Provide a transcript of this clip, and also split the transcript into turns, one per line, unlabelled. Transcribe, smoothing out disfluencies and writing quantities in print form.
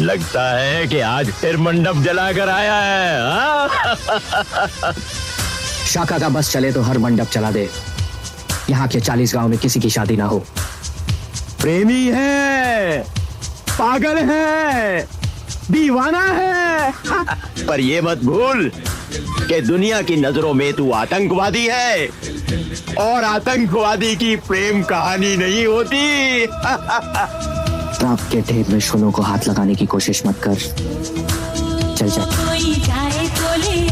लगता है कि आज फिर मंडप जला कर आया है। हाँ?
शाखा का बस चले तो हर मंडप चला दे। यहाँ के 40 गांव में किसी की शादी ना हो।
प्रेमी है, पागल है, दीवाना है। पर ये मत भूल कि दुनिया की नजरों में तू आतंकवादी है, और आतंकवादी की प्रेम कहानी नहीं होती।
पाप के ढेर में शोलों को हाथ लगाने की कोशिश मत कर। चल जा।
कोई जाए तो ले